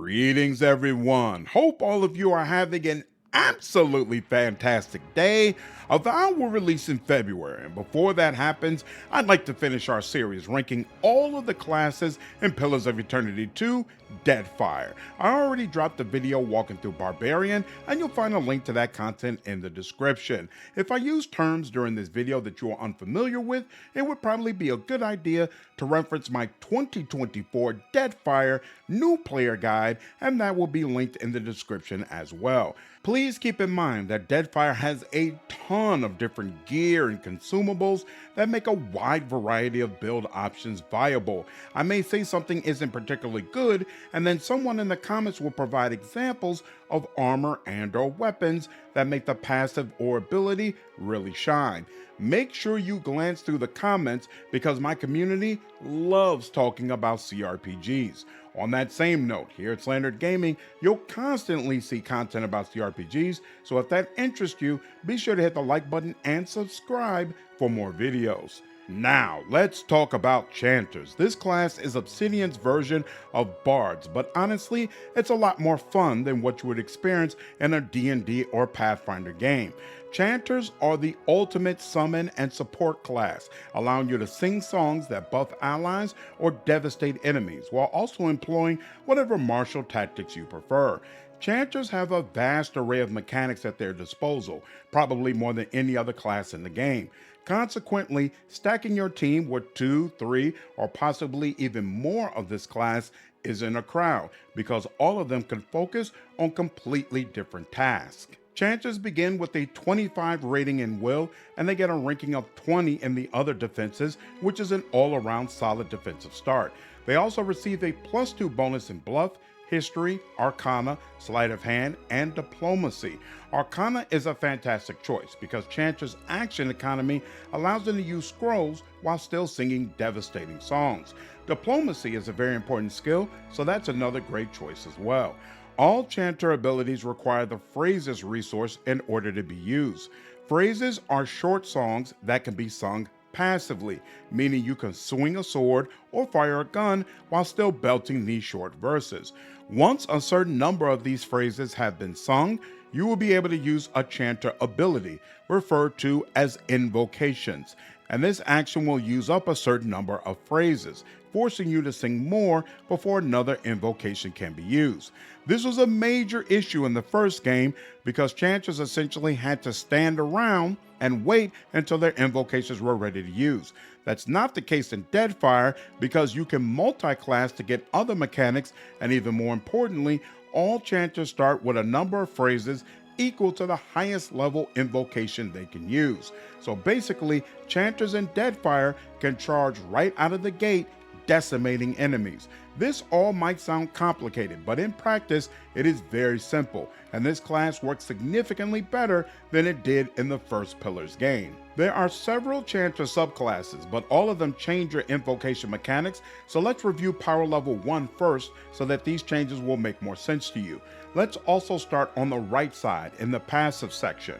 Greetings, everyone. Hope all of you are having an absolutely fantastic day. Avowal will release in February, and before that happens, I'd like to finish our series ranking all of the classes in Pillars of Eternity 2 Deadfire. I already dropped a video walking through Barbarian, and you'll find a link to that content in the description. If I use terms during this video that you are unfamiliar with, it would probably be a good idea to reference my 2024 Deadfire new player guide, and that will be linked in the description as well. Please keep in mind that Deadfire has a ton of different gear and consumables that make a wide variety of build options viable. I may say something isn't particularly good, and then someone in the comments will provide examples of armor and/or weapons that make the passive or ability really shine. Make sure you glance through the comments because my community loves talking about CRPGs. On that same note, here at Slandered Gaming, you'll constantly see content about CRPGs, so if that interests you, be sure to hit the like button and subscribe for more videos. Now, let's talk about Chanters. This class is Obsidian's version of Bards, but honestly, it's a lot more fun than what you would experience in a D&D or Pathfinder game. Chanters are the ultimate summon and support class, allowing you to sing songs that buff allies or devastate enemies, while also employing whatever martial tactics you prefer. Chanters have a vast array of mechanics at their disposal, probably more than any other class in the game. Consequently, stacking your team with 2, 3, or possibly even more of this class isn't a crowd, because all of them can focus on completely different tasks. Chanters begin with a 25 rating in Will, and they get a ranking of 20 in the other defenses, which is an all-around solid defensive start. They also receive a +2 bonus in Bluff, History, Arcana, Sleight of Hand, and Diplomacy. Arcana is a fantastic choice because Chanter's action economy allows them to use scrolls while still singing devastating songs. Diplomacy is a very important skill, so that's another great choice as well. All Chanter abilities require the Phrases resource in order to be used. Phrases are short songs that can be sung passively, meaning you can swing a sword or fire a gun while still belting these short verses. Once a certain number of these phrases have been sung, you will be able to use a Chanter ability, referred to as Invocations, and this action will use up a certain number of phrases, forcing you to sing more before another invocation can be used. This was a major issue in the first game because Chanters essentially had to stand around and wait until their invocations were ready to use. That's not the case in Deadfire because you can multi-class to get other mechanics, and even more importantly, all Chanters start with a number of phrases equal to the highest level invocation they can use. So basically, Chanters in Deadfire can charge right out of the gate, decimating enemies. This all might sound complicated, but in practice, it is very simple, and this class works significantly better than it did in the first Pillars game. There are several Chanter subclasses, but all of them change your invocation mechanics, so let's review power level 1 first so that these changes will make more sense to you. Let's also start on the right side in the passive section.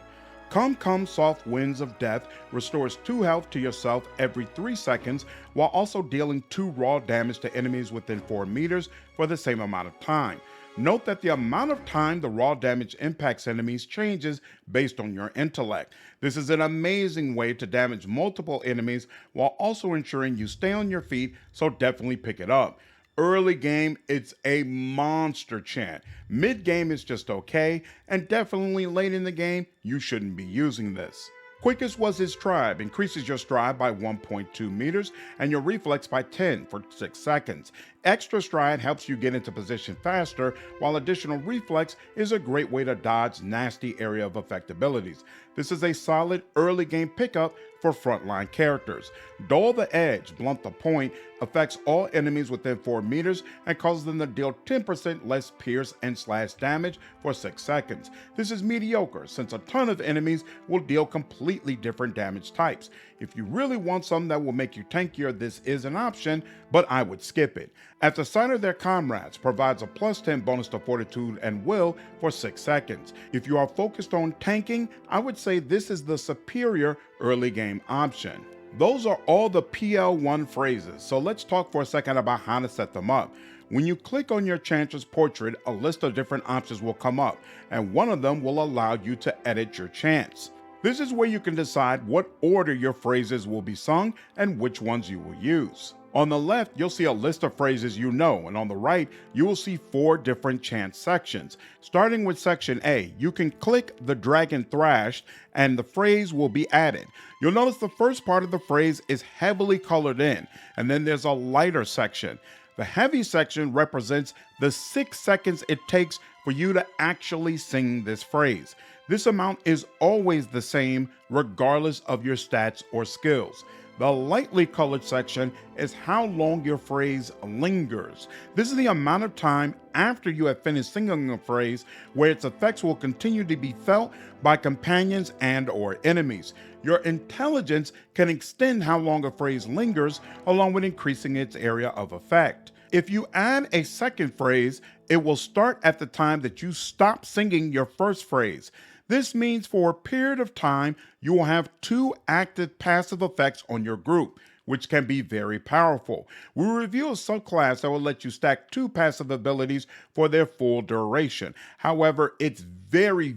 Come Soft Winds of Death restores 2 health to yourself every 3 seconds while also dealing 2 raw damage to enemies within 4 meters for the same amount of time. Note that the amount of time the raw damage impacts enemies changes based on your intellect. This is an amazing way to damage multiple enemies while also ensuring you stay on your feet, so definitely pick it up. Early game, it's a monster chant. Mid game is just okay, and definitely late in the game, you shouldn't be using this. Quickest was his Stride, increases your stride by 1.2 meters and your reflex by 10 for 6 seconds. Extra Stride helps you get into position faster, while additional reflex is a great way to dodge nasty area of effect abilities. This is a solid early game pickup for frontline characters. Dull the Edge, Blunt the Point, affects all enemies within 4 meters and causes them to deal 10% less pierce and slash damage for 6 seconds. This is mediocre since a ton of enemies will deal completely different damage types. If you really want something that will make you tankier, this is an option, but I would skip it. At the Sight of Their Comrades provides a +10 bonus to Fortitude and Will for 6 seconds. If you are focused on tanking, I would say this is the superior early game option. Those are all the PL1 phrases, so let's talk for a second about how to set them up. When you click on your Chanter's portrait, a list of different options will come up, and one of them will allow you to edit your chants. This is where you can decide what order your phrases will be sung and which ones you will use. On the left, you'll see a list of phrases you know, and on the right, you will see 4 different chant sections. Starting with section A, you can click the dragon thrashed and the phrase will be added. You'll notice the first part of the phrase is heavily colored in, and then there's a lighter section. The heavy section represents the 6 seconds it takes for you to actually sing this phrase. This amount is always the same regardless of your stats or skills. The lightly colored section is how long your phrase lingers. This is the amount of time after you have finished singing a phrase where its effects will continue to be felt by companions and or enemies. Your intelligence can extend how long a phrase lingers along with increasing its area of effect. If you add a second phrase, it will start at the time that you stop singing your first phrase. This means for a period of time, you will have 2 active passive effects on your group, which can be very powerful. We'll review a subclass that will let you stack 2 passive abilities for their full duration. However, it's very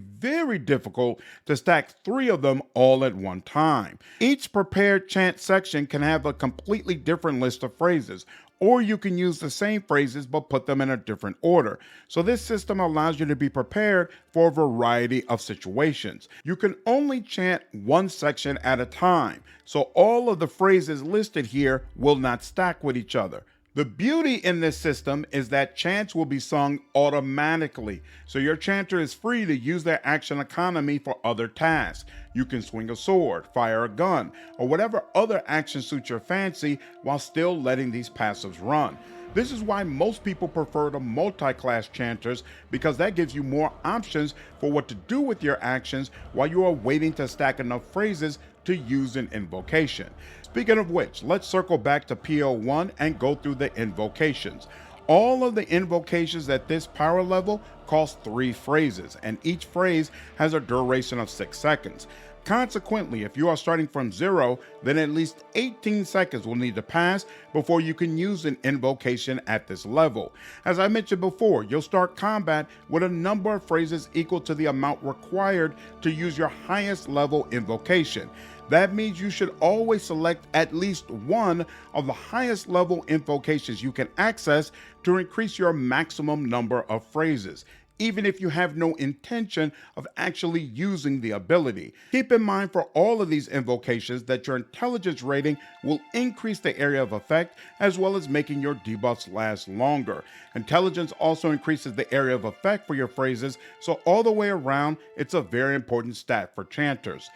difficult to stack 3 of them all at one time. Each prepared chant section can have a completely different list of phrases, or you can use the same phrases but put them in a different order. So this system allows you to be prepared for a variety of situations. You can only chant 1 section at a time, so all of the phrases listed here will not stack with each other. The beauty in this system is that chants will be sung automatically, so your chanter is free to use their action economy for other tasks. You can swing a sword, fire a gun, or whatever other action suits your fancy while still letting these passives run. This is why most people prefer to multi-class chanters, because that gives you more options for what to do with your actions while you are waiting to stack enough phrases to use an invocation. Speaking of which, let's circle back to PL1 and go through the invocations. All of the invocations at this power level cost 3 phrases, and each phrase has a duration of 6 seconds. Consequently, if you are starting from 0, then at least 18 seconds will need to pass before you can use an invocation at this level. As I mentioned before, you'll start combat with a number of phrases equal to the amount required to use your highest level invocation. That means you should always select at least one of the highest level invocations you can access to increase your maximum number of phrases, even if you have no intention of actually using the ability. Keep in mind for all of these invocations that your intelligence rating will increase the area of effect, as well as making your debuffs last longer. Intelligence also increases the area of effect for your phrases, so all the way around, it's a very important stat for chanters.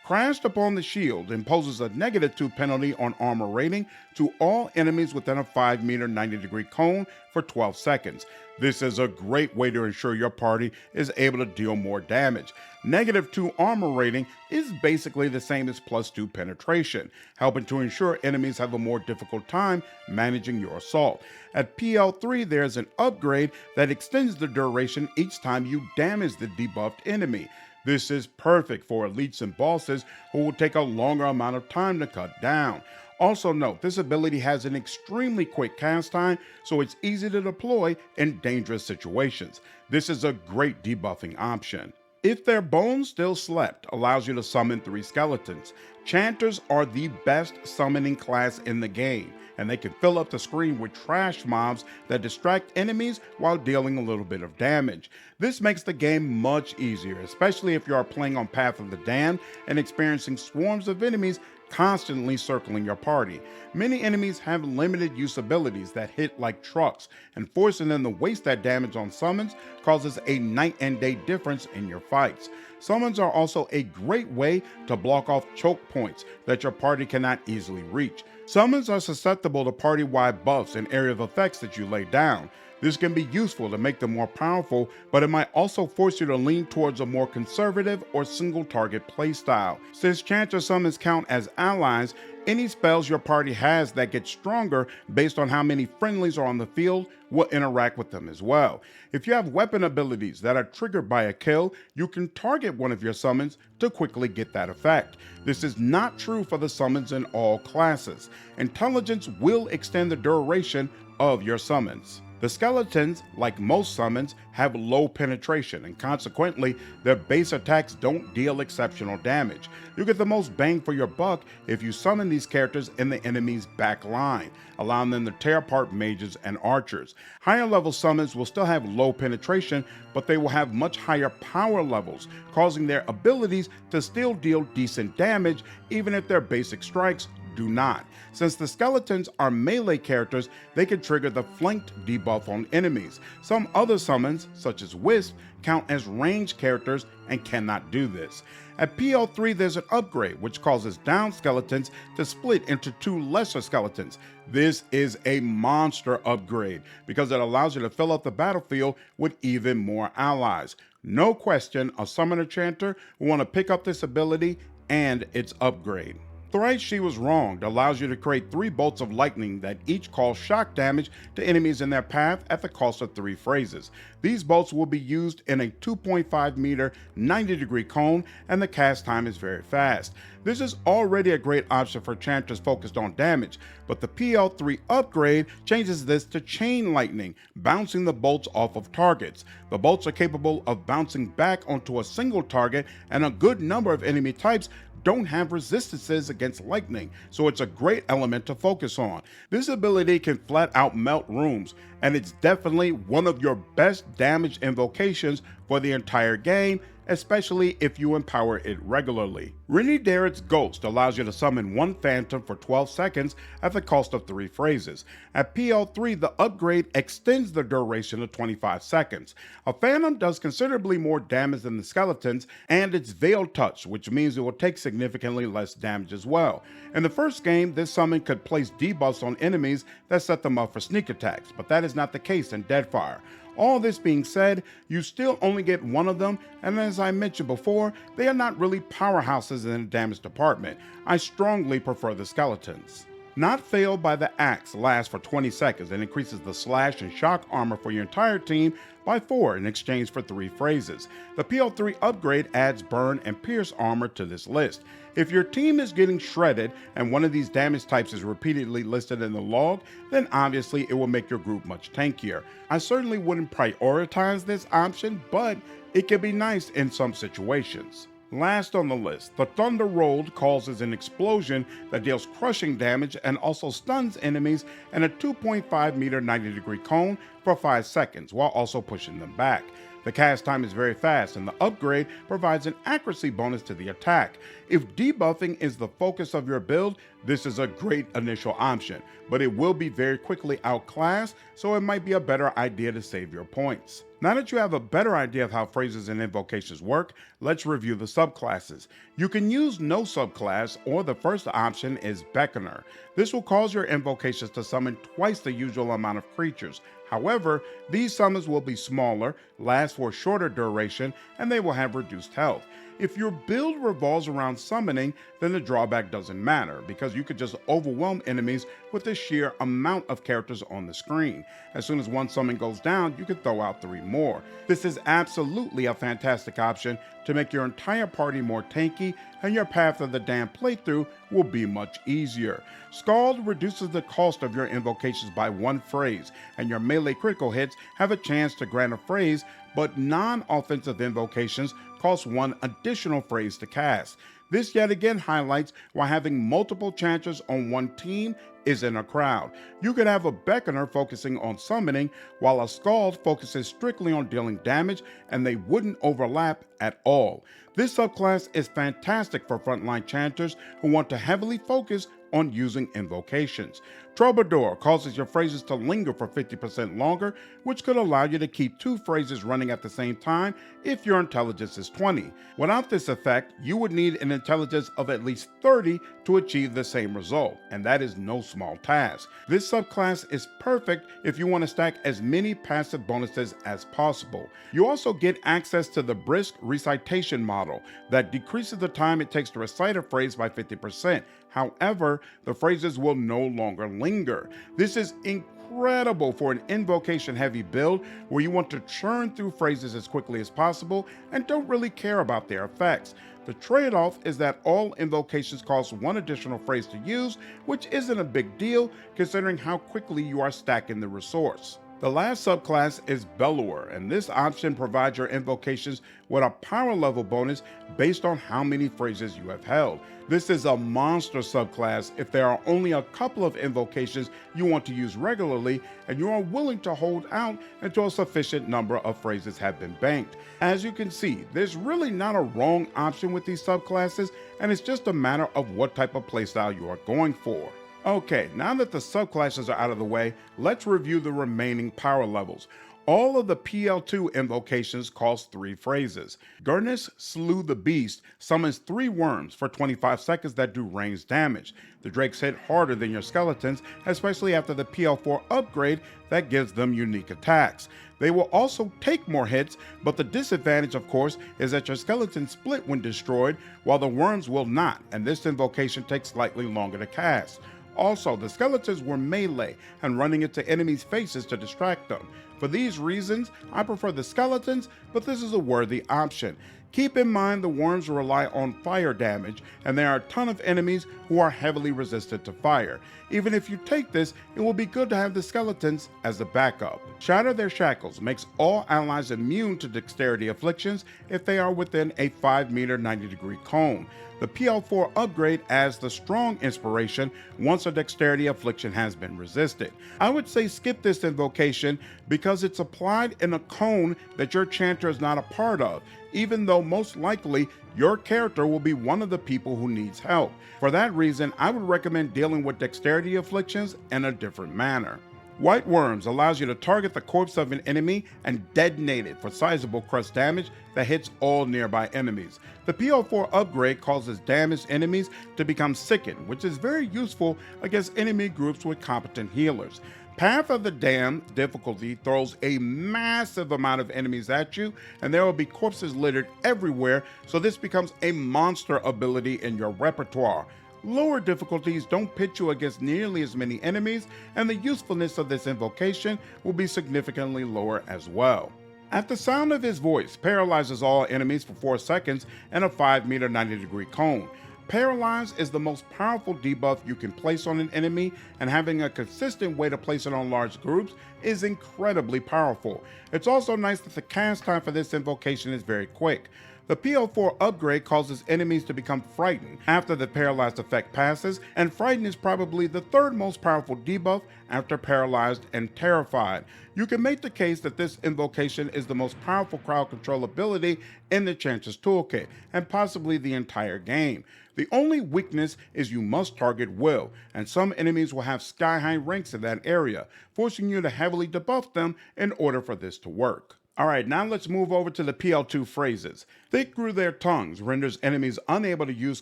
Crashed upon the shield imposes a -2 penalty on armor rating to all enemies within a 5-meter 90-degree cone for 12 seconds. This is a great way to ensure your party is able to deal more damage. -2 armor rating is basically the same as +2 penetration, helping to ensure enemies have a more difficult time managing your assault. At PL3, there's an upgrade that extends the duration each time you damage the debuffed enemy. This is perfect for elites and bosses who will take a longer amount of time to cut down. Also note, this ability has an extremely quick cast time, so it's easy to deploy in dangerous situations. This is a great debuffing option. If Their Bones Still Slept allows you to summon 3 skeletons. Chanters are the best summoning class in the game, and they can fill up the screen with trash mobs that distract enemies while dealing a little bit of damage. This makes the game much easier, especially if you are playing on Path of the Damned and experiencing swarms of enemies constantly circling your party. Many enemies have limited use abilities that hit like trucks, and forcing them to waste that damage on summons causes a night and day difference in your fights. Summons are also a great way to block off choke points that your party cannot easily reach. Summons are susceptible to party-wide buffs and area of effects that you lay down. This can be useful to make them more powerful, but it might also force you to lean towards a more conservative or single-target playstyle. Since Chanter summons count as allies, any spells your party has that get stronger based on how many friendlies are on the field will interact with them as well. If you have weapon abilities that are triggered by a kill, you can target one of your summons to quickly get that effect. This is not true for the summons in all classes. Intelligence will extend the duration of your summons. The skeletons, like most summons, have low penetration, and consequently, their base attacks don't deal exceptional damage. You get the most bang for your buck if you summon these characters in the enemy's back line, allowing them to tear apart mages and archers. Higher level summons will still have low penetration, but they will have much higher power levels, causing their abilities to still deal decent damage, even if their basic strikes do not. Since the skeletons are melee characters, they can trigger the flanked debuff on enemies. Some other summons, such as Wisp, count as ranged characters and cannot do this. At PL3, there's an upgrade which causes down skeletons to split into 2 lesser skeletons. This is a monster upgrade because it allows you to fill up the battlefield with even more allies. No question, a summoner chanter will want to pick up this ability and its upgrade. Thrice She Was Wronged allows you to create 3 bolts of lightning that each cause shock damage to enemies in their path at the cost of 3 phrases. These bolts will be used in a 2.5 meter 90-degree cone, and the cast time is very fast. This is already a great option for chanters focused on damage, but the PL3 upgrade changes this to chain lightning, bouncing the bolts off of targets. The bolts are capable of bouncing back onto a single target, and a good number of enemy types don't have resistances against lightning, so it's a great element to focus on. This ability can flat out melt rooms, and it's definitely one of your best damage invocations for the entire game, especially if you empower it regularly. Rennie Darrett's Ghost allows you to summon 1 phantom for 12 seconds at the cost of 3 phrases. At PL3, the upgrade extends the duration to 25 seconds. A phantom does considerably more damage than the skeletons, and it's Veiled Touch, which means it will take significantly less damage as well. In the first game, this summon could place debuffs on enemies that set them up for sneak attacks, but that is not the case in Deadfire. All this being said, you still only get 1 of them, and as I mentioned before, they are not really powerhouses in the damage department. I strongly prefer the skeletons. Not Failed by the Axe lasts for 20 seconds and increases the slash and shock armor for your entire team by 4 in exchange for 3 phrases. The PL3 upgrade adds burn and pierce armor to this list. If your team is getting shredded and one of these damage types is repeatedly listed in the log, then obviously it will make your group much tankier. I certainly wouldn't prioritize this option, but it can be nice in some situations. Last on the list, the Thunder Rolled causes an explosion that deals crushing damage and also stuns enemies in a 2.5 meter 90-degree cone for 5 seconds while also pushing them back. The cast time is very fast, and the upgrade provides an accuracy bonus to the attack. If debuffing is the focus of your build, this is a great initial option, but it will be very quickly outclassed, so it might be a better idea to save your points. Now that you have a better idea of how phrases and invocations work, let's review the subclasses. You can use no subclass, or the first option is Beckoner. This will cause your invocations to summon twice the usual amount of creatures. However, these summons will be smaller, last for a shorter duration, and they will have reduced health. If your build revolves around summoning, then the drawback doesn't matter, because you could just overwhelm enemies with the sheer amount of characters on the screen. As soon as 1 summon goes down, you can throw out 3 more. This is absolutely a fantastic option to make your entire party more tanky, and your path of the damn playthrough will be much easier. Scald reduces the cost of your invocations by 1 phrase, and your melee critical hits have a chance to grant a phrase, but non-offensive invocations cost 1 additional phrase to cast. This yet again highlights why having multiple chanters on one team isn't a crowd. You could have a Beckoner focusing on summoning, while a Scald focuses strictly on dealing damage, and they wouldn't overlap at all. This subclass is fantastic for frontline chanters who want to heavily focus on using invocations. Troubadour causes your phrases to linger for 50% longer, which could allow you to keep 2 phrases running at the same time if your intelligence is 20. Without this effect, you would need an intelligence of at least 30 to achieve the same result, and that is no small task. This subclass is perfect if you want to stack as many passive bonuses as possible. You also get access to the Brisk Recitation model that decreases the time it takes to recite a phrase by 50%. However, the phrases will no longer linger. This is incredible for an invocation-heavy build where you want to churn through phrases as quickly as possible and don't really care about their effects. The trade-off is that all invocations cost 1 additional phrase to use, which isn't a big deal considering how quickly you are stacking the resource. The last subclass is Bellower, and this option provides your invocations with a power level bonus based on how many phrases you have held. This is a monster subclass if there are only a couple of invocations you want to use regularly and you are willing to hold out until a sufficient number of phrases have been banked. As you can see, there's really not a wrong option with these subclasses, and it's just a matter of what type of playstyle you are going for. Okay, now that the subclasses are out of the way, let's review the remaining power levels. All of the PL2 invocations cost 3 phrases. Gurnis Slew the Beast summons 3 worms for 25 seconds that do ranged damage. The drakes hit harder than your skeletons, especially after the PL4 upgrade that gives them unique attacks. They will also take more hits, but the disadvantage, of course, is that your skeletons split when destroyed, while the worms will not, and this invocation takes slightly longer to cast. Also, the skeletons were melee and running into enemies' faces to distract them. For these reasons, I prefer the skeletons, but this is a worthy option. Keep in mind the worms rely on fire damage, and there are a ton of enemies who are heavily resistant to fire. Even if you take this, it will be good to have the skeletons as a backup. Shatter Their Shackles makes all allies immune to dexterity afflictions if they are within a 5-meter 90-degree cone. The PL4 upgrade adds the strong inspiration once a dexterity affliction has been resisted. I would say skip this invocation because it's applied in a cone that your chanter is not a part of, even though most likely your character will be one of the people who needs help. For that reason, I would recommend dealing with dexterity afflictions in a different manner. White Worms allows you to target the corpse of an enemy and detonate it for sizable crush damage that hits all nearby enemies. The PL4 upgrade causes damaged enemies to become sickened, which is very useful against enemy groups with competent healers. Path of the Damned difficulty throws a massive amount of enemies at you, and there will be corpses littered everywhere, so this becomes a monster ability in your repertoire. Lower difficulties don't pit you against nearly as many enemies, and the usefulness of this invocation will be significantly lower as well. At the sound of his voice, paralyzes all enemies for 4 seconds in a 5-meter 90-degree cone. Paralyze is the most powerful debuff you can place on an enemy, and having a consistent way to place it on large groups is incredibly powerful. It's also nice that the cast time for this invocation is very quick. The PL4 upgrade causes enemies to become frightened after the paralyzed effect passes, and frightened is probably the third most powerful debuff after paralyzed and terrified. You can make the case that this invocation is the most powerful crowd control ability in the Chanter's toolkit, and possibly the entire game. The only weakness is you must target Will, and some enemies will have sky-high ranks in that area, forcing you to heavily debuff them in order for this to work. Alright, now let's move over to the PL2 phrases. Thick Grew Their Tongues renders enemies unable to use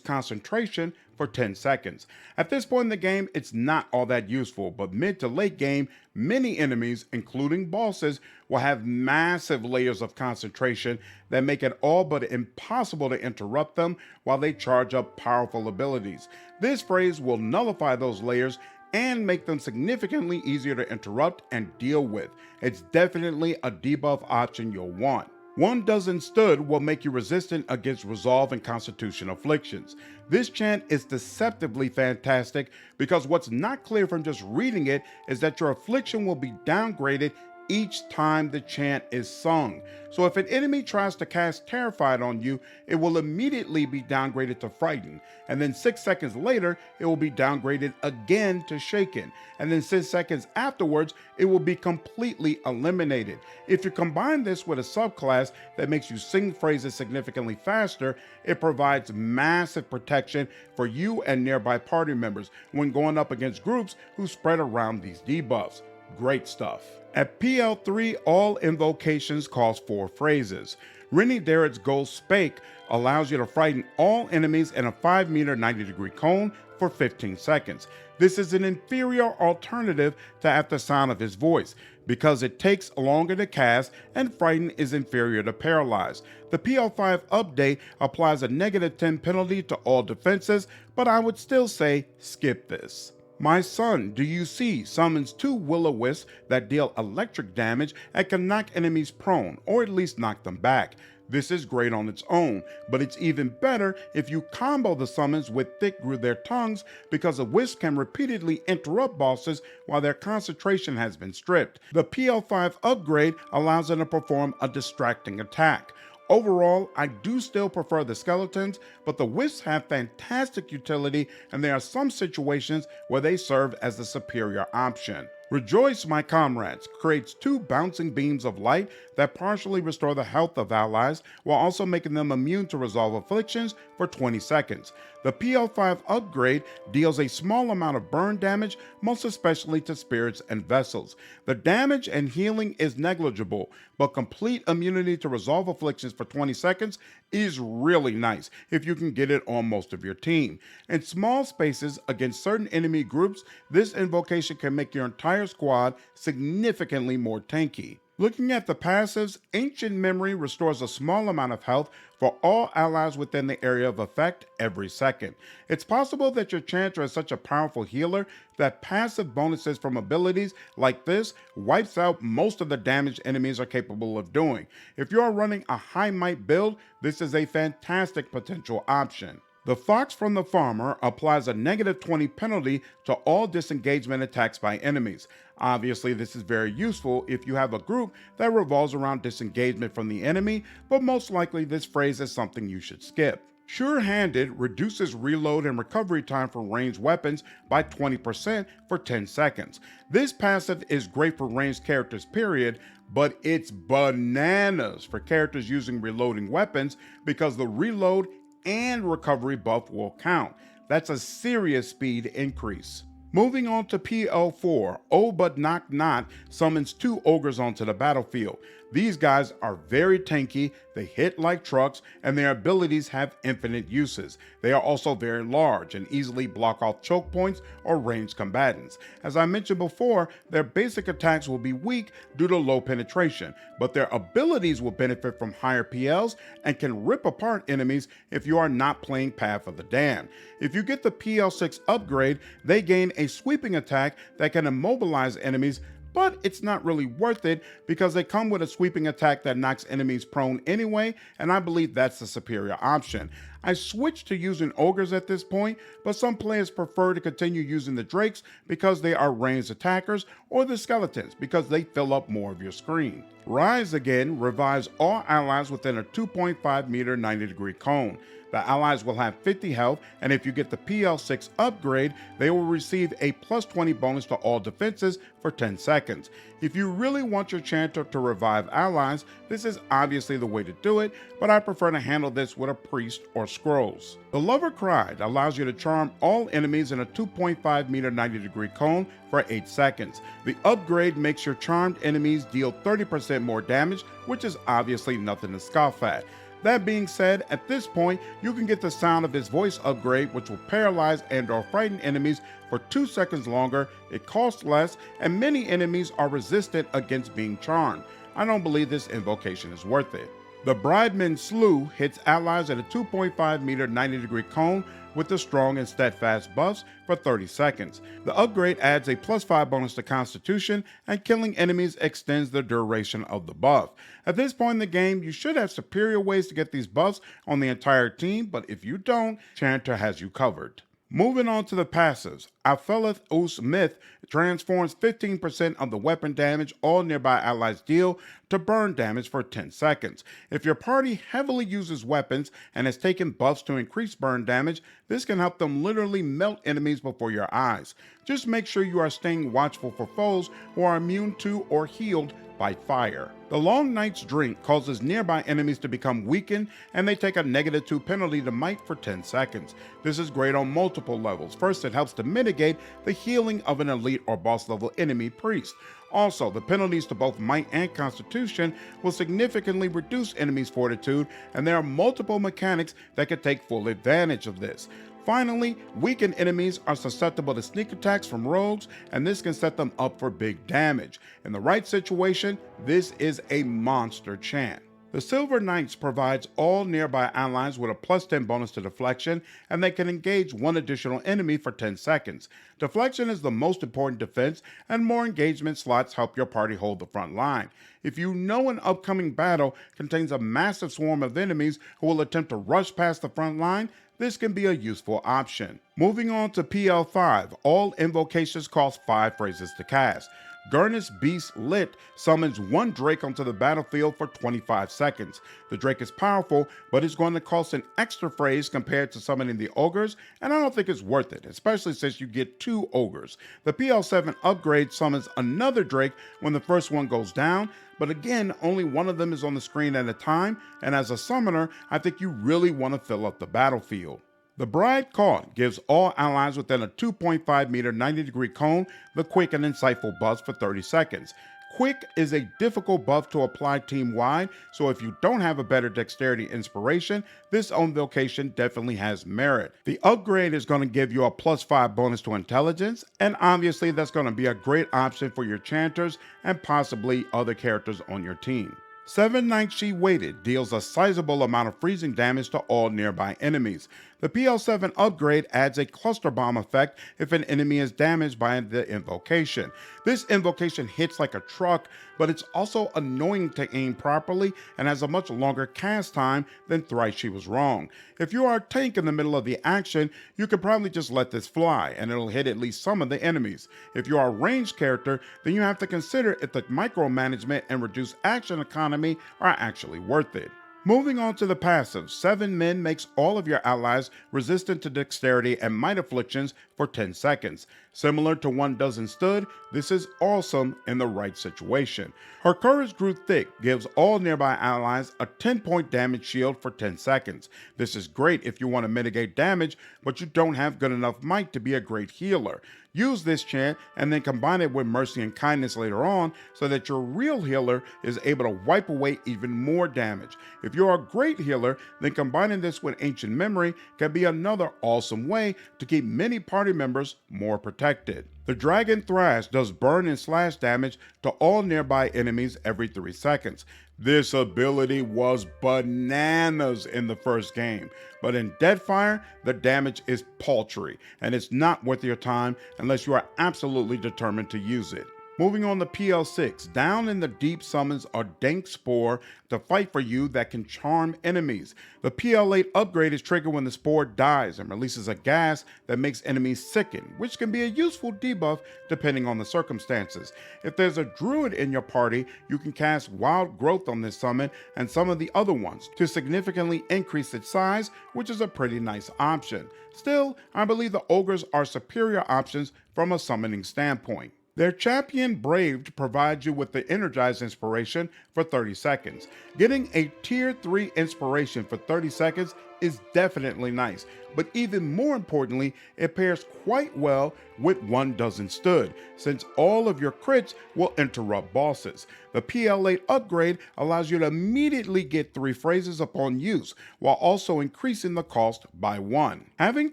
concentration for 10 seconds. At this point in the game, it's not all that useful, but mid to late game, many enemies, including bosses, will have massive layers of concentration that make it all but impossible to interrupt them while they charge up powerful abilities. This phrase will nullify those layers and make them significantly easier to interrupt and deal with. It's definitely a debuff option you'll want. 1 Dozen Stood will make you resistant against resolve and constitution afflictions. This chant is deceptively fantastic because what's not clear from just reading it is that your affliction will be downgraded each time the chant is sung. So if an enemy tries to cast Terrified on you, it will immediately be downgraded to Frightened, and then 6 seconds later, it will be downgraded again to Shaken, and then 6 seconds afterwards, it will be completely eliminated. If you combine this with a subclass that makes you sing phrases significantly faster, it provides massive protection for you and nearby party members when going up against groups who spread around these debuffs. Great stuff. At PL3, all invocations cost 4 phrases. Rennie Darrett's Ghost Spake allows you to frighten all enemies in a 5-meter 90-degree cone for 15 seconds. This is an inferior alternative to At the Sound of His Voice, because it takes longer to cast and Frighten is inferior to Paralyze. The PL5 update applies a -10 penalty to all defenses, but I would still say skip this. My Son, Do You See summons 2 Will-O-Wisps that deal electric damage and can knock enemies prone, or at least knock them back. This is great on its own, but it's even better if you combo the summons with Thick Grew Their Tongues, because a wisp can repeatedly interrupt bosses while their concentration has been stripped. The PL5 upgrade allows it to perform a distracting attack. Overall, I do still prefer the skeletons, but the wisps have fantastic utility, and there are some situations where they serve as the superior option. Rejoice, my comrades creates 2 bouncing beams of light that partially restore the health of allies while also making them immune to resolve afflictions for 20 seconds. The PL5 upgrade deals a small amount of burn damage, most especially to spirits and vessels. The damage and healing is negligible, but complete immunity to resolve afflictions for 20 seconds is really nice if you can get it on most of your team. In small spaces against certain enemy groups, this invocation can make your entire squad significantly more tanky. Looking at the passives, Ancient Memory restores a small amount of health for all allies within the area of effect every second. It's possible that your Chanter is such a powerful healer that passive bonuses from abilities like this wipes out most of the damage enemies are capable of doing. If you're running a high might build, this is a fantastic potential option. The Fox from the Farmer applies a -20 penalty to all disengagement attacks by enemies. Obviously, this is very useful if you have a group that revolves around disengagement from the enemy, but most likely this phrase is something you should skip. Sure-Handed reduces reload and recovery time for ranged weapons by 20% for 10 seconds. This passive is great for ranged characters period, but it's bananas for characters using reloading weapons because the reload and recovery buff will count. That's a serious speed increase. Moving on to PL4, Oh But Knock Not summons 2 ogres onto the battlefield. These guys are very tanky, they hit like trucks, and their abilities have infinite uses. They are also very large and easily block off choke points or ranged combatants. As I mentioned before, their basic attacks will be weak due to low penetration, but their abilities will benefit from higher PLs and can rip apart enemies if you are not playing Path of the Damned. If you get the PL6 upgrade, they gain a sweeping attack that can immobilize enemies, but it's not really worth it because they come with a sweeping attack that knocks enemies prone anyway, and I believe that's the superior option. I switched to using ogres at this point, but some players prefer to continue using the drakes because they are ranged attackers, or the skeletons because they fill up more of your screen. Rise Again revives all allies within a 2.5 meter 90-degree cone. The allies will have 50 health, and if you get the PL6 upgrade, they will receive a +20 bonus to all defenses for 10 seconds. If you really want your Chanter to revive allies, this is obviously the way to do it, but I prefer to handle this with a priest or scrolls. The Lover Cried allows you to charm all enemies in a 2.5 meter 90-degree cone for 8 seconds. The upgrade makes your charmed enemies deal 30% more damage, which is obviously nothing to scoff at. That being said, at this point, you can get the sound of his voice upgrade, which will paralyze and/or frighten enemies for 2 seconds longer, it costs less, and many enemies are resistant against being charmed. I don't believe this invocation is worth it. The Brideman Slew hits allies at a 2.5 meter 90-degree cone with the strong and steadfast buffs for 30 seconds. The upgrade adds a +5 bonus to Constitution, and killing enemies extends the duration of the buff. At this point in the game, you should have superior ways to get these buffs on the entire team, but if you don't, Chanter has you covered. Moving on to the passives, Afeleth Us Myth transforms 15% of the weapon damage all nearby allies deal to burn damage for 10 seconds. If your party heavily uses weapons and has taken buffs to increase burn damage, this can help them literally melt enemies before your eyes. Just make sure you are staying watchful for foes who are immune to or healed by fire. The Long Night's Drink causes nearby enemies to become weakened, and they take a -2 penalty to might for 10 seconds. This is great on multiple levels. First, it helps to mitigate the healing of an elite or boss level enemy priest. Also, the penalties to both might and constitution will significantly reduce enemies' fortitude, and there are multiple mechanics that can take full advantage of this. Finally, weakened enemies are susceptible to sneak attacks from rogues, and this can set them up for big damage. In the right situation, this is a monster chant. The Silver Knights provides all nearby allies with a plus 10 bonus to deflection, and they can engage one additional enemy for 10 seconds. Deflection is the most important defense, and more engagement slots help your party hold the front line. If you know an upcoming battle contains a massive swarm of enemies who will attempt to rush past the front line, this can be a useful option. Moving on to PL5, all invocations cost 5 phrases to cast. Gurnus Beast Lit summons one Drake onto the battlefield for 25 seconds. The Drake is powerful, but it's going to cost an extra phrase compared to summoning the Ogres, and I don't think it's worth it, especially since you get 2 Ogres. The PL7 upgrade summons another Drake when the first one goes down, but again, only one of them is on the screen at a time, and as a summoner, I think you really want to fill up the battlefield. The Bride Caught gives all allies within a 2.5 meter 90-degree cone the Quick and Insightful buffs for 30 seconds. Quick is a difficult buff to apply team-wide, so if you don't have a better dexterity inspiration, this invocation definitely has merit. The upgrade is going to give you a plus 5 bonus to intelligence, and obviously that's going to be a great option for your Chanters and possibly other characters on your team. 7 Nights She Waited deals a sizable amount of freezing damage to all nearby enemies. The PL7 upgrade adds a cluster bomb effect if an enemy is damaged by the invocation. This invocation hits like a truck, but it's also annoying to aim properly and has a much longer cast time than Thrice She Was Wrong. If you are a tank in the middle of the action, you could probably just let this fly and it'll hit at least some of the enemies. If you are a ranged character, then you have to consider if the micromanagement and reduced action economy are actually worth it. Moving on to the passive, 7 Men makes all of your allies resistant to dexterity and might afflictions for 10 seconds. Similar to 1 Dozen Stood, this is awesome in the right situation. Her Courage Grew Thick gives all nearby allies a 10-point damage shield for 10 seconds. This is great if you want to mitigate damage, but you don't have good enough might to be a great healer. Use this chant and then combine it with Mercy and Kindness later on so that your real healer is able to wipe away even more damage. If you're a great healer, then combining this with Ancient Memory can be another awesome way to keep many party members more protected. The Dragon Thrash does burn and slash damage to all nearby enemies every 3 seconds. This ability was bananas in the first game, but in Deadfire, the damage is paltry, and it's not worth your time unless you are absolutely determined to use it. Moving on to PL6, Down in the Deep summons a dank spore to fight for you that can charm enemies. The PL8 upgrade is triggered when the spore dies and releases a gas that makes enemies sicken, which can be a useful debuff depending on the circumstances. If there's a druid in your party, you can cast Wild Growth on this summon and some of the other ones to significantly increase its size, which is a pretty nice option. Still, I believe the ogres are superior options from a summoning standpoint. Their Champion Braved provides you with the Energized Inspiration for 30 seconds. Getting a Tier 3 Inspiration for 30 seconds is definitely nice, but even more importantly, it pairs quite well with 1 Dozen Stood, since all of your crits will interrupt bosses. The PL8 upgrade allows you to immediately get 3 phrases upon use, while also increasing the cost by 1. Having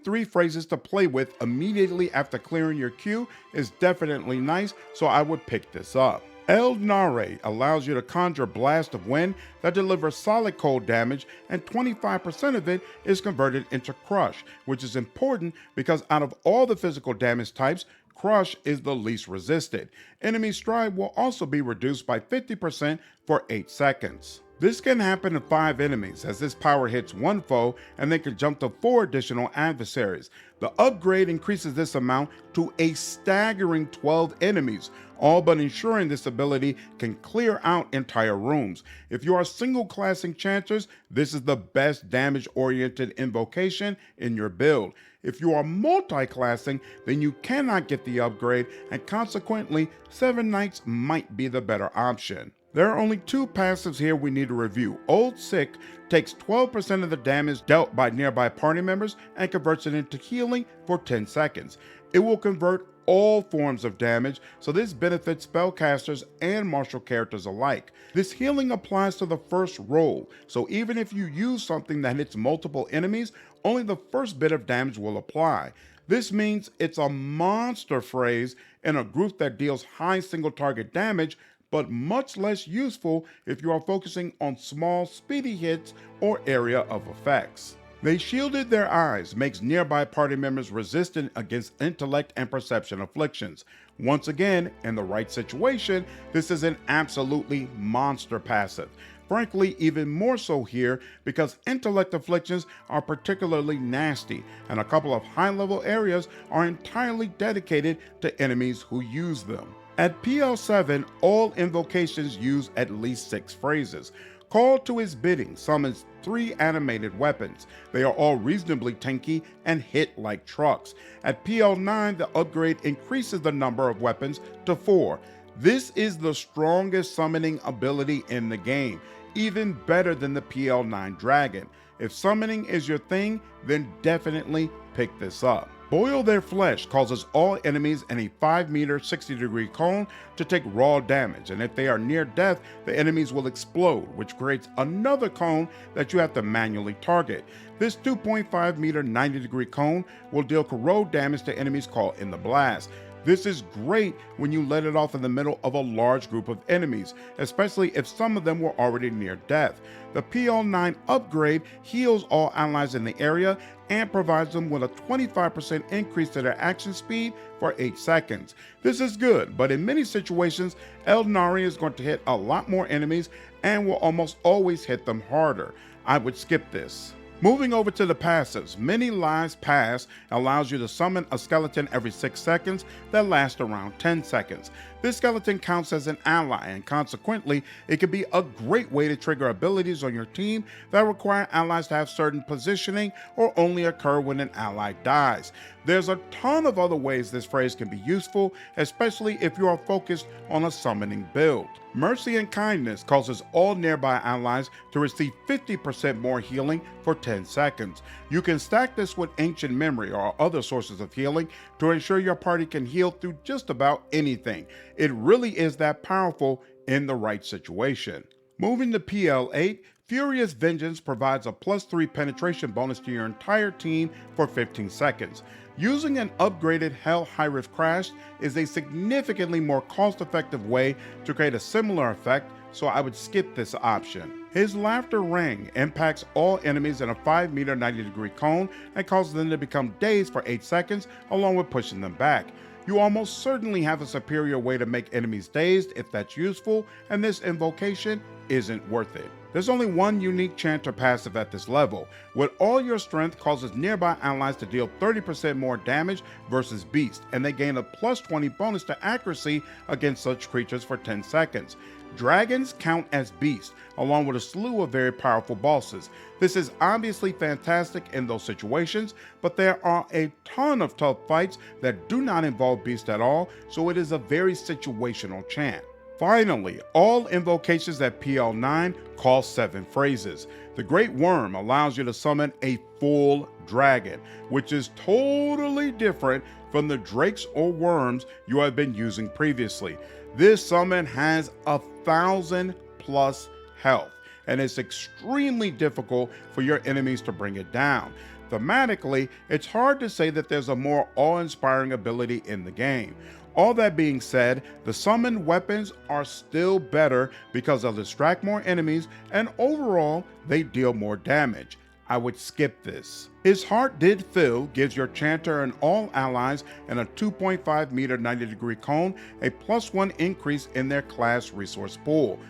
3 phrases to play with immediately after clearing your queue is definitely nice, so I would pick this up. El Nare allows you to conjure Blast of Wind that delivers solid cold damage, and 25% of it is converted into Crush, which is important because out of all the physical damage types, Crush is the least resisted. Enemy Stride will also be reduced by 50% for 8 seconds. This can happen to 5 enemies, as this power hits 1 foe and they can jump to 4 additional adversaries. The upgrade increases this amount to a staggering 12 enemies, all but ensuring this ability can clear out entire rooms. If you are single classing Chanters, this is the best damage-oriented invocation in your build. If you are multi-classing, then you cannot get the upgrade, and consequently, 7 Nights might be the better option. There are only 2 passives here we need to review. Old Sick takes 12% of the damage dealt by nearby party members and converts it into healing for 10 seconds. It will convert all forms of damage, so this benefits spellcasters and martial characters alike. This healing applies to the first roll, so even if you use something that hits multiple enemies, only the first bit of damage will apply. This means it's a monster phrase in a group that deals high single target damage, but much less useful if you are focusing on small, speedy hits or area of effects. They shielded their eyes, makes nearby party members resistant against intellect and perception afflictions. Once again, in the right situation, this is an absolutely monster passive. Frankly, even more so here because intellect afflictions are particularly nasty, and a couple of high-level areas are entirely dedicated to enemies who use them. At PL7, all invocations use at least 6 phrases. Call to his bidding summons 3 animated weapons. They are all reasonably tanky and hit like trucks. At PL9, the upgrade increases the number of weapons to 4. This is the strongest summoning ability in the game, even better than the PL9 Dragon. If summoning is your thing, then definitely pick this up. Boil Their Flesh causes all enemies in a 5-meter 60-degree cone to take raw damage, and if they are near death, the enemies will explode, which creates another cone that you have to manually target. This 2.5-meter 90-degree cone will deal corrode damage to enemies caught in the blast. This is great when you let it off in the middle of a large group of enemies, especially if some of them were already near death. The PL9 upgrade heals all allies in the area and provides them with a 25% increase to their action speed for 8 seconds. This is good, but in many situations, Eldnari is going to hit a lot more enemies and will almost always hit them harder. I would skip this. Moving over to the passives, Many Lives Pass allows you to summon a skeleton every 6 seconds that lasts around 10 seconds. This skeleton counts as an ally, and consequently, it can be a great way to trigger abilities on your team that require allies to have certain positioning or only occur when an ally dies. There's a ton of other ways this phrase can be useful, especially if you are focused on a summoning build. Mercy and Kindness causes all nearby allies to receive 50% more healing for 10 seconds. You can stack this with Ancient Memory or other sources of healing to ensure your party can heal through just about anything. It really is that powerful in the right situation. Moving to PL8, Furious Vengeance provides a +3 penetration bonus to your entire team for 15 seconds. Using an upgraded Hell Hyrif Crash is a significantly more cost-effective way to create a similar effect, so I would skip this option. His Laughter Ring impacts all enemies in a 5-meter 90-degree cone and causes them to become dazed for 8 seconds along with pushing them back. You almost certainly have a superior way to make enemies dazed if that's useful, and this invocation isn't worth it. There's only one unique Chanter passive at this level. With All Your Strength causes nearby allies to deal 30% more damage versus Beast, and they gain a +20 bonus to accuracy against such creatures for 10 seconds. Dragons count as Beast, along with a slew of very powerful bosses. This is obviously fantastic in those situations, but there are a ton of tough fights that do not involve Beast at all, so it is a very situational chant. Finally, all invocations at PL9 cost 7 phrases. The Great Worm allows you to summon a full dragon, which is totally different from the drakes or worms you have been using previously. This summon has 1,000+ health, and it's extremely difficult for your enemies to bring it down. Thematically, it's hard to say that there's a more awe-inspiring ability in the game. All that being said, the summoned weapons are still better because they'll distract more enemies, and overall, they deal more damage. I would skip this. His Heart Did Fill gives your Chanter and all allies in a 2.5-meter 90-degree cone a +1 increase in their class resource pool.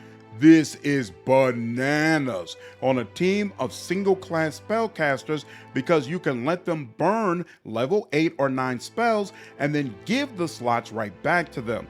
This is bananas on a team of single-class spellcasters because you can let them burn level 8 or 9 spells and then give the slots right back to them.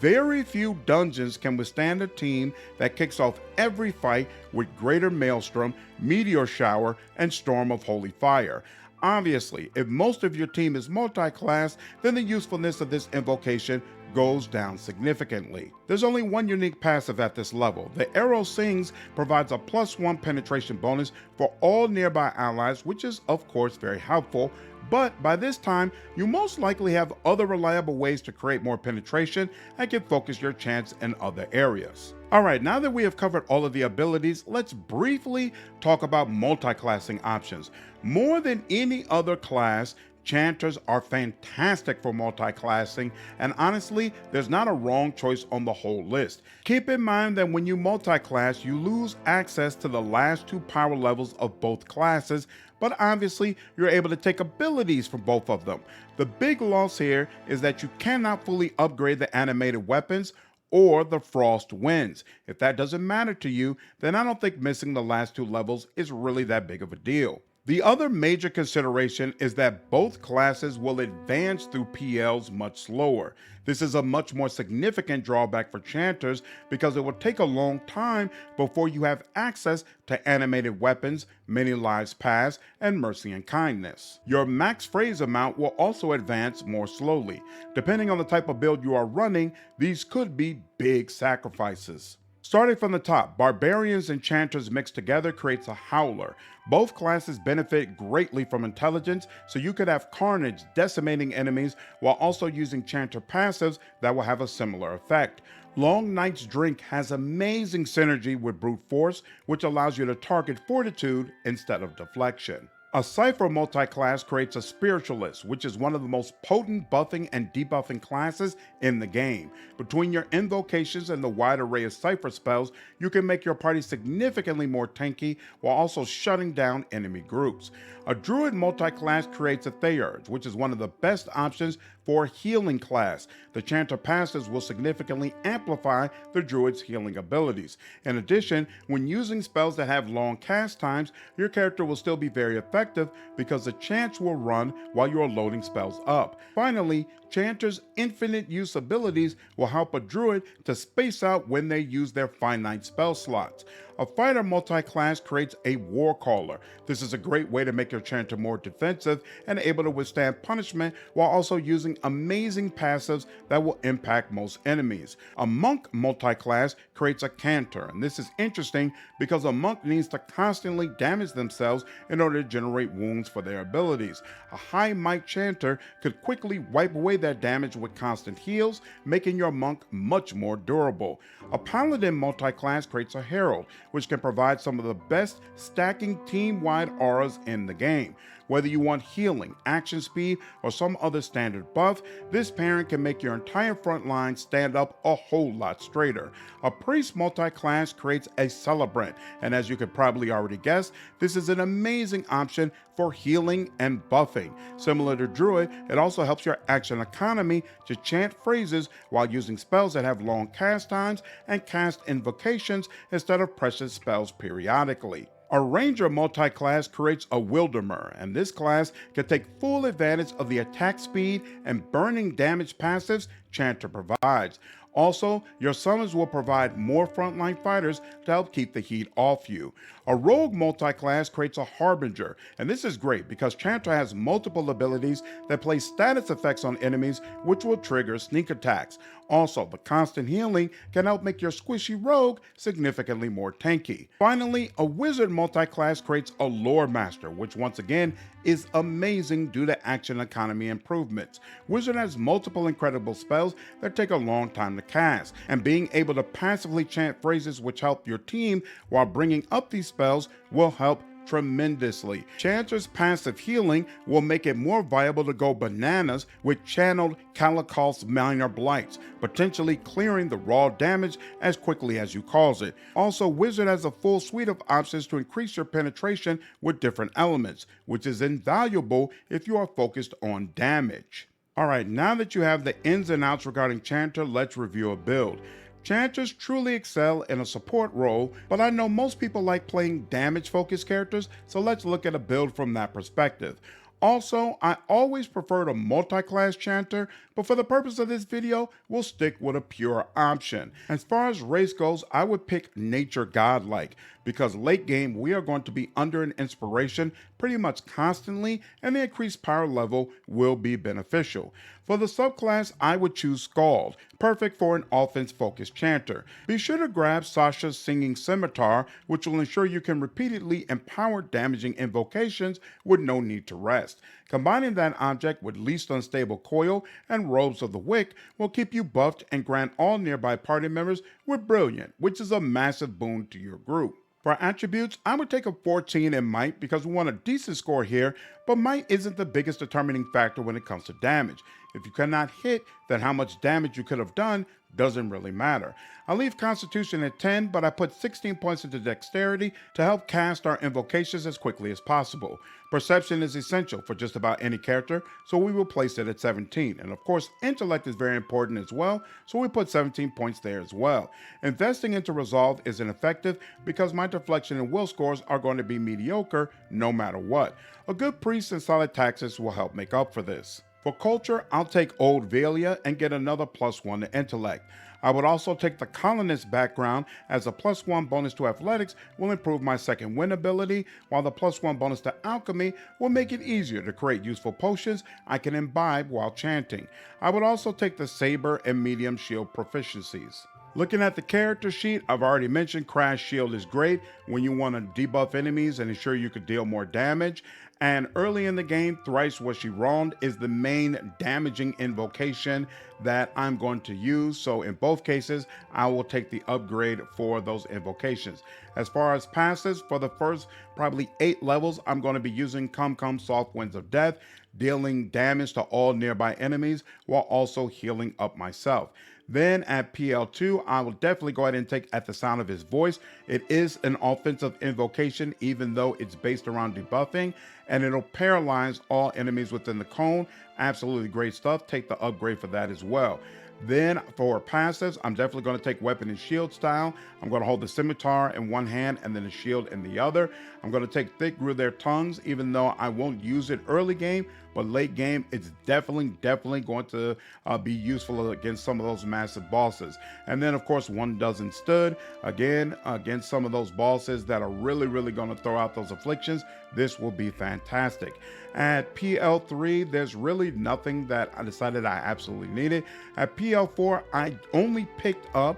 Very few dungeons can withstand a team that kicks off every fight with Greater Maelstrom, Meteor Shower, and Storm of Holy Fire. Obviously, if most of your team is multi-class, then the usefulness of this invocation goes down significantly. There's only one unique passive at this level. The Arrow Sings provides a +1 penetration bonus for all nearby allies, which is of course very helpful, but by this time, you most likely have other reliable ways to create more penetration and can focus your chance in other areas. Alright, now that we have covered all of the abilities, let's briefly talk about multi-classing options. More than any other class, Chanters are fantastic for multiclassing, and honestly, there's not a wrong choice on the whole list. Keep in mind that when you multiclass, you lose access to the last two power levels of both classes, but obviously you're able to take abilities from both of them. The big loss here is that you cannot fully upgrade the animated weapons or the frost winds. If that doesn't matter to you, then I don't think missing the last two levels is really that big of a deal. The other major consideration is that both classes will advance through PLs much slower. This is a much more significant drawback for Chanters because it will take a long time before you have access to animated weapons, many lives pass, and mercy and kindness. Your max phrase amount will also advance more slowly. Depending on the type of build you are running, these could be big sacrifices. Starting from the top, Barbarians and Chanters mixed together creates a Howler. Both classes benefit greatly from intelligence, so you could have Carnage decimating enemies while also using Chanter passives that will have a similar effect. Long Night's Drink has amazing synergy with Brute Force, which allows you to target Fortitude instead of Deflection. A Cypher multiclass creates a Spiritualist, which is one of the most potent buffing and debuffing classes in the game. Between your Invocations and the wide array of Cypher spells, you can make your party significantly more tanky while also shutting down enemy groups. A Druid multiclass creates a Theurge, which is one of the best options for a healing class. The Chanter passives will significantly amplify the Druid's healing abilities. In addition, when using spells that have long cast times, your character will still be very effective because the chants will run while you are loading spells up. Finally, Chanter's infinite use abilities will help a Druid to space out when they use their finite spell slots. A Fighter multiclass creates a Warcaller. This is a great way to make your Chanter more defensive and able to withstand punishment while also using amazing passives that will impact most enemies. A Monk multiclass creates a Canter, and this is interesting because a Monk needs to constantly damage themselves in order to generate wounds for their abilities. A High Might Chanter could quickly wipe away that damage with constant heals, making your Monk much more durable. A Paladin multiclass creates a Herald, which can provide some of the best stacking team-wide auras in the game. Whether you want healing, action speed, or some other standard buff, this pairing can make your entire front line stand up a whole lot straighter. A Priest multiclass creates a Celebrant, and as you could probably already guess, this is an amazing option for healing and buffing. Similar to Druid, it also helps your action economy to chant phrases while using spells that have long cast times and cast invocations instead of precious spells periodically. A Ranger multiclass creates a Wildermer, and this class can take full advantage of the attack speed and burning damage passives Chanter provides. Also, your summons will provide more frontline fighters to help keep the heat off you. A Rogue multiclass creates a Harbinger, and this is great because Chanter has multiple abilities that place status effects on enemies which will trigger sneak attacks. Also, the constant healing can help make your squishy rogue significantly more tanky. Finally, a Wizard multiclass creates a Lore Master, which once again is amazing due to action economy improvements. Wizard has multiple incredible spells that take a long time to cast, and being able to passively chant phrases which help your team while bringing up these spells will help tremendously. Chanter's passive healing will make it more viable to go bananas with channeled Kalakal's Minor Blights, potentially clearing the raw damage as quickly as you cause it. Also, Wizard has a full suite of options to increase your penetration with different elements, which is invaluable if you are focused on damage. Alright, now that you have the ins and outs regarding Chanter, let's review a build. Chanters truly excel in a support role, but I know most people like playing damage-focused characters, so let's look at a build from that perspective. Also, I always preferred a multi-class Chanter, but for the purpose of this video, we'll stick with a pure option. As far as race goes, I would pick Nature Godlike, because late game we are going to be under an inspiration pretty much constantly, and the increased power level will be beneficial. For the subclass, I would choose Scald, perfect for an offense-focused Chanter. Be sure to grab Sasha's Singing Scimitar, which will ensure you can repeatedly empower damaging invocations with no need to rest. Combining that object with Least Unstable Coil and Robes of the Wick will keep you buffed and grant all nearby party members with Brilliant, which is a massive boon to your group. For attributes, I would take a 14 in Might because we want a decent score here, but might isn't the biggest determining factor when it comes to damage. If you cannot hit, then how much damage you could have done doesn't really matter. I leave Constitution at 10, but I put 16 points into Dexterity to help cast our invocations as quickly as possible. Perception is essential for just about any character, so we will place it at 17. And of course, Intellect is very important as well, so we put 17 points there as well. Investing into Resolve isn't effective because my Deflection and Will scores are going to be mediocre no matter what. A good Priest and solid Taxes will help make up for this. For Culture, I'll take Old Velia and get another +1 to Intellect. I would also take the Colonist background, as a +1 bonus to Athletics will improve my second win ability, while the +1 bonus to Alchemy will make it easier to create useful potions I can imbibe while chanting. I would also take the Saber and Medium Shield proficiencies. Looking at the character sheet, I've already mentioned Crash Shield is great when you want to debuff enemies and ensure you could deal more damage. And early in the game, Thrice Was She Wronged is the main damaging invocation that I'm going to use. So in both cases, I will take the upgrade for those invocations. As far as passes, for the first probably 8 levels, I'm going to be using Come Come Soft Winds of Death, dealing damage to all nearby enemies while also healing up myself. Then at PL2, I will definitely go ahead and take At the Sound of His Voice. It is an offensive invocation, even though it's based around debuffing, and it'll paralyze all enemies within the cone. Absolutely great stuff. Take the upgrade for that as well. Then for passives, I'm definitely going to take Weapon and Shield style. I'm going to hold the scimitar in one hand and then the shield in the other. I'm going to take Thick Grew Their Tongues, even though I won't use it early game, but late game, it's definitely going to be useful against some of those massive bosses. And then, of course, One Dozen Stood, again, against some of those bosses that are really going to throw out those afflictions. This will be fantastic. At PL3, there's really nothing that I decided I absolutely needed. At PL4, I only picked up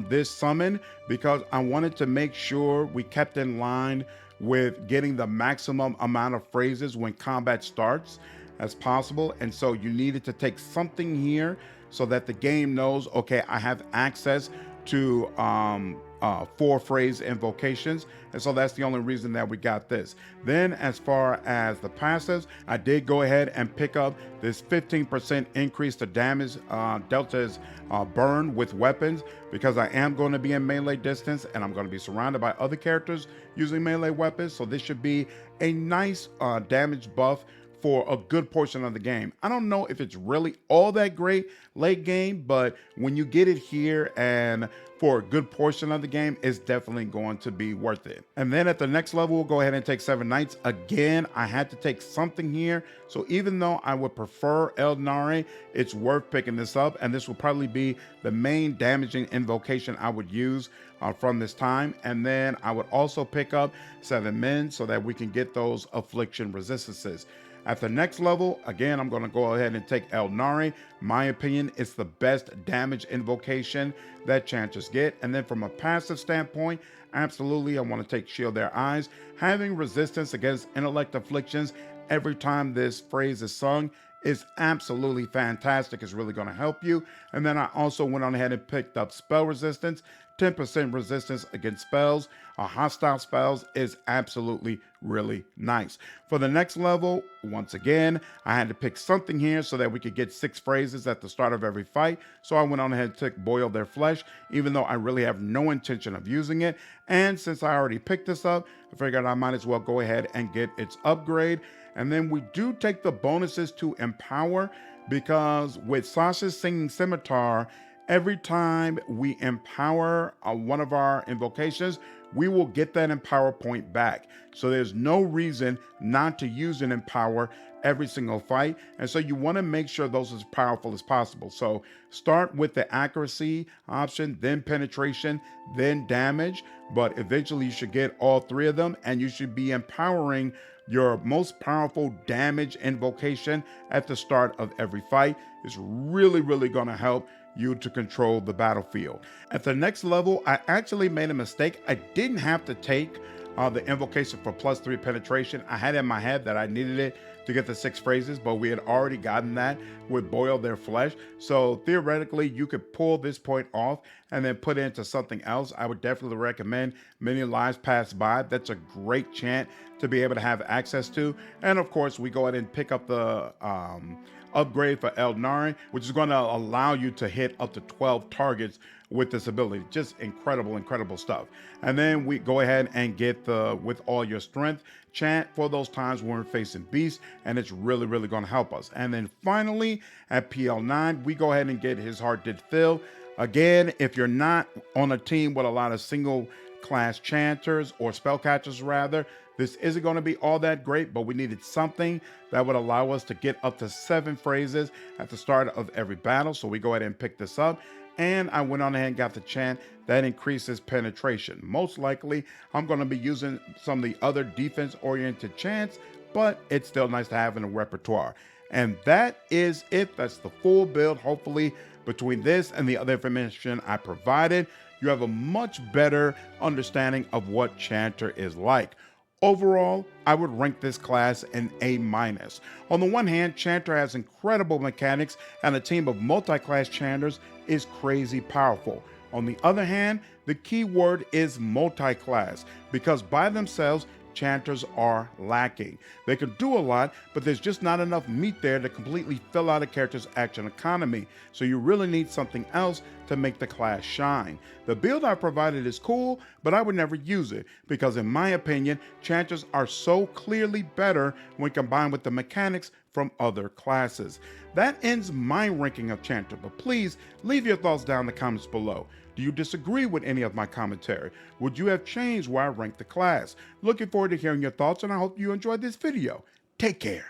this summon because I wanted to make sure we kept in line with getting the maximum amount of phrases when combat starts as possible. And so you needed to take something here so that the game knows, okay, I have access to 4 phrase invocations, and so that's the only reason that we got this. Then as far as the passives, I did go ahead and pick up this 15% increase to damage Delta's burn with weapons, because I am going to be in melee distance and I'm going to be surrounded by other characters using melee weapons, so this should be a nice damage buff for a good portion of the game. I don't know if it's really all that great late game, but when you get it here and for a good portion of the game, it's definitely going to be worth it. And then at the next level, we'll go ahead and take 7 Knights. Again, I had to take something here. So even though I would prefer Eldnari, it's worth picking this up. And this will probably be the main damaging invocation I would use from this time. And then I would also pick up 7 Men so that we can get those affliction resistances. At the next level, again, I'm going to go ahead and take Eldnari. My opinion, it's the best damage invocation that Chanters get. And then from a passive standpoint, absolutely, I want to take Shield Their Eyes. Having resistance against intellect afflictions every time this phrase is sung is absolutely fantastic. It's really going to help you. And then I also went on ahead and picked up Spell Resistance. 10% resistance against spells, hostile spells is absolutely really nice. For the next level, once again, I had to pick something here so that we could get 6 phrases at the start of every fight. So I went on ahead and took Boil Their Flesh, even though I really have no intention of using it. And since I already picked this up, I figured I might as well go ahead and get its upgrade. And then we do take the bonuses to Empower, because with Sasha's Singing Scimitar, every time we empower one of our invocations, we will get that empower point back. So there's no reason not to use an empower every single fight. And so you want to make sure those are as powerful as possible. So start with the accuracy option, then penetration, then damage. But eventually you should get all 3 of them, and you should be empowering your most powerful damage invocation at the start of every fight. It's really going to help you to control the battlefield. At the next level, I actually made a mistake. I didn't have to take the invocation for +3 penetration. I had in my head that I needed it to get the 6 phrases, but we had already gotten that with Boil Their Flesh. So theoretically, you could pull this point off and then put it into something else. I would definitely recommend Many Lives Pass By. That's a great chant to be able to have access to. And of course, we go ahead and pick up the upgrade for Eldnari, which is going to allow you to hit up to 12 targets with this ability. Just incredible stuff. And then we go ahead and get the With All Your Strength chant for those times when we're facing beasts, and it's really going to help us. And then finally at PL9, we go ahead and get His Heart Did Fill. Again, if you're not on a team with a lot of single class chanters or spellcatchers rather, this isn't going to be all that great, but we needed something that would allow us to get up to 7 phrases at the start of every battle. So we go ahead and pick this up. And I went on ahead and got the chant that increases penetration. Most likely, I'm going to be using some of the other defense-oriented chants, but it's still nice to have in the repertoire. And that is it. That's the full build. Hopefully, between this and the other information I provided, you have a much better understanding of what Chanter is like. Overall, I would rank this class an A-. On the one hand, Chanter has incredible mechanics and a team of multi-class chanters is crazy powerful. On the other hand, the key word is multi-class because by themselves, chanters are lacking. They can do a lot, but there's just not enough meat there to completely fill out a character's action economy. So you really need something else to make the class shine. The build I provided is cool, but I would never use it because in my opinion, chanters are so clearly better when combined with the mechanics from other classes. That ends my ranking of Chanter, but please leave your thoughts down in the comments below. Do you disagree with any of my commentary? Would you have changed where I ranked the class? Looking forward to hearing your thoughts, and I hope you enjoyed this video. Take care.